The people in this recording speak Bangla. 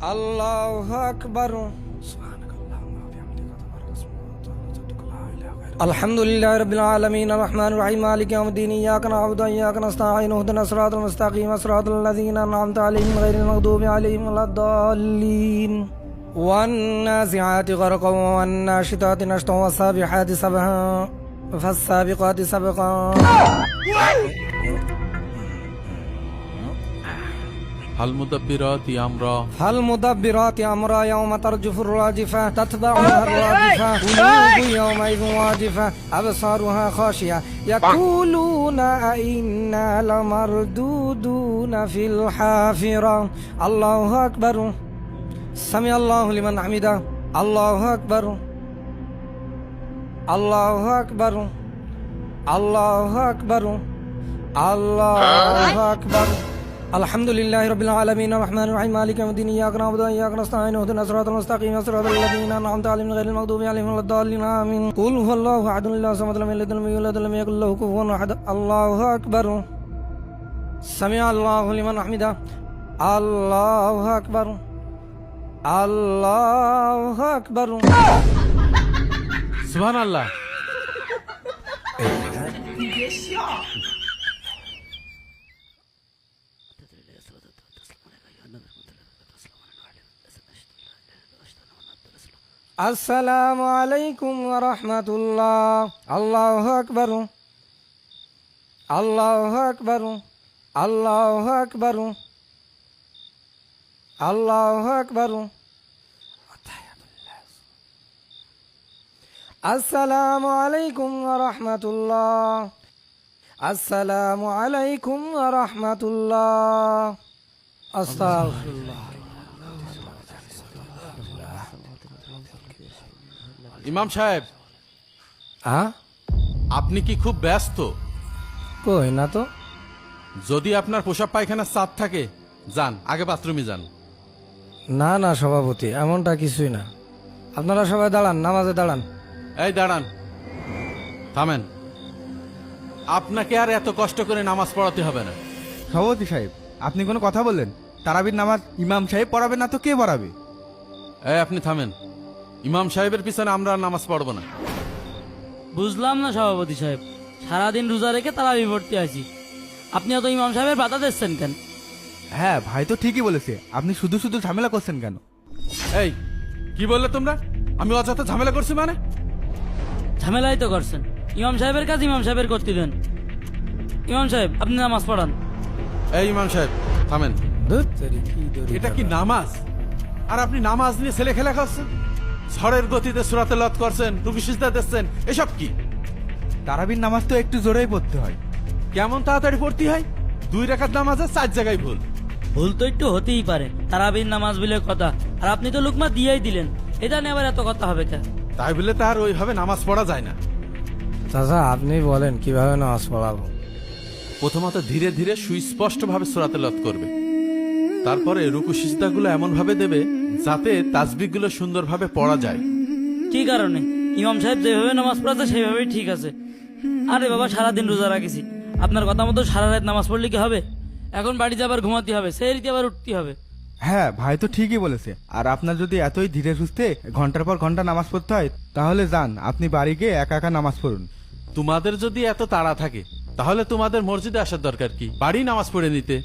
আল্লাহু আকবার। আলহামদুলিল্লাহি রাব্বিল আলামিন আর রহমানির রহিম মালিকি ইয়াউমিদ্দিন ইয়্যাকা না'বুদু ওয়া ইয়্যাকা নাস্তাঈন ইহদিনাস সিরাতাল মুস্তাকিম সিরাতাল লাযীনা আন'আমতা আলাইহিম গায়রিল মাগদুবি আলাইহিম ওয়ালাদ-দাল্লিন। One নাযিআতি গরকান one নাশিতাতি নাশতান ওয়াস-সাবিহাতি সাবহা ফাস-সাবিকাতি Sabka. ফালমুদাব্বিরাতি আমরা فالمدبرات أمرا يوم ترجف الراجفة تتبعها الراجفة قلوب يومئذ واجفة أبصارها خاشعة يقولون أئنا لمردودون في الحافرة. الله أكبر. سمع الله لمن حمده. الله أكبر. الله أكبر. الله أكبر. الله أكبر. আলহামদুলিল্লাহি রাব্বিল আলামিন আর রহমানির রহিম মালিকি ইয়াউমিদ্দিন ইয়্যাকা না'বুদু ওয়া ইয়্যাকা নাস্তাঈন ইহদিনাস সিরাতাল মুস্তাকিম সিরাতাল লাযীনা আন'আমতা আলাইহিম গায়রিল মাগদুবি আলাইহিম ওয়ালাদ-দাল্লিন আমিন। কুল হুয়াল্লাহু আহাদুন আল্লাহু সামাদ লাম ইয়ালিদ ওয়া লাম ইউলাদ ওয়া লাম ইয়াকুল লাহু কুফুওয়ান আহাদ। আল্লাহু আকবার। সামিআ আল্লাহু লিমান হামিদা। আল্লাহু আকবার। আল্লাহু আকবার। সুবহানাল্লাহ। আসসালামু আলাইকুম ওয়া রাহমাতুল্লাহ। আল্লাহু আকবার। আল্লাহু আকবার। আল্লাহু আকবার। আল্লাহু আকবার। আসসালামু আলাইকুম ওয়া রাহমাতুল্লাহ। আসসালামু আলাইকুম ওয়া রাহমাতুল্লাহ। আস্তাগফিরুল্লাহ। ইমাম সাহেব, আপনি কি খুব ব্যস্ত? কই না তো। যদি আপনার পোশাক পায়খানার চাপ থাকে, যান আগে বাথরুমে যান। না না সভাপতি, এমনটা কিছুই না। আপনারা সবাই দাঁড়ান, নামাজে দাঁড়ান। এই দাঁড়ান, থামেন। আপনাকে আর এত কষ্ট করে নামাজ পড়াতে হবে না। সভাপতি সাহেব, আপনি কোনো কথা বললেন? তারাবির নামাজ ইমাম সাহেব পড়াবে না তো কে পড়াবে? এই আপনি থামেন। ইমাম সাহেবের পিছনে আমরা আর নামাজ পড়বো না। বুঝলাম না সভাপতি সাহেব, সারাদিন রোজা রেখে তারাবি পড়তে আছি, আপনি অত ইমাম সাহেবের বাধা দিচ্ছেন কেন? হ্যাঁ ভাই তো ঠিকই বলেছে, আপনি শুধু শুধু ঝামেলা করছেন কেন? এই কি বললে তোমরা? আমি অযথা ঝামেলা করছি মানে? ঝামেলাই তো করছেন। ইমাম সাহেবের কাজ ইমাম সাহেবের করতে দেন। ইমাম সাহেব, আপনি নামাজ পড়ান। এই ইমাম সাহেব থামেন। এটা কি নামাজ? আর আপনি নামাজ নিয়ে ছেলে খেলা করছেন? ঝড়ের গতিতে সূরাতে লত করছেন, রুকু সিজদা দিচ্ছেন, এসব কি? তারাবির নামাজ তো একটু জোরেই পড়তে হয়। কেমন তাড়াতাড়ি পড়তে হয়? 2 রাকাত নামাজে 4 জায়গায় ভুল। ভুল তো একটু হতেই পারে, তারাবির নামাজ বলে কথা। আর আপনি তো লুকমা দিয়েই দিলেন, এটা নিয়ে আবার এত কথা হবে কেন? তাই বলে তার ওইভাবে নামাজ পড়া যায় না। চাচা আপনি বলেন কিভাবে নামাজ পড়াবো? প্রথমত ধীরে ধীরে সুস্পষ্ট ভাবে সূরাতে লত করবে, তারপরে রুকু সিজদাগুলো এমন ভাবে দেবে যাতে তাসবিহগুলো সুন্দরভাবে পড়া যায়। কি কারণে? ইমাম সাহেব যেভাবে নামাজ পড়াচ্ছে সেইভাবেই ঠিক আছে। আরে বাবা, সারাদিন রোজা রাখেছি, আপনার কথা মতো সারা রাত নামাজ পড়লে কি হবে? এখন বাড়িতে আবার ঘুমাতে হবে, সেই রীতি আবার উঠতে হবে। হ্যাঁ ভাই তো ঠিকই বলেছে। আর আপনার যদি এতই ধীরে সুস্থে ঘন্টার পর ঘন্টা নামাজ পড়তে হয়, তাহলে যান আপনি বাড়ি গিয়ে একা একা নামাজ পড়ুন। তোমাদের যদি এত তাড়া থাকে তাহলে তোমাদের মসজিদে আসার দরকার কি? বাড়ি নামাজ পড়ে নিতে।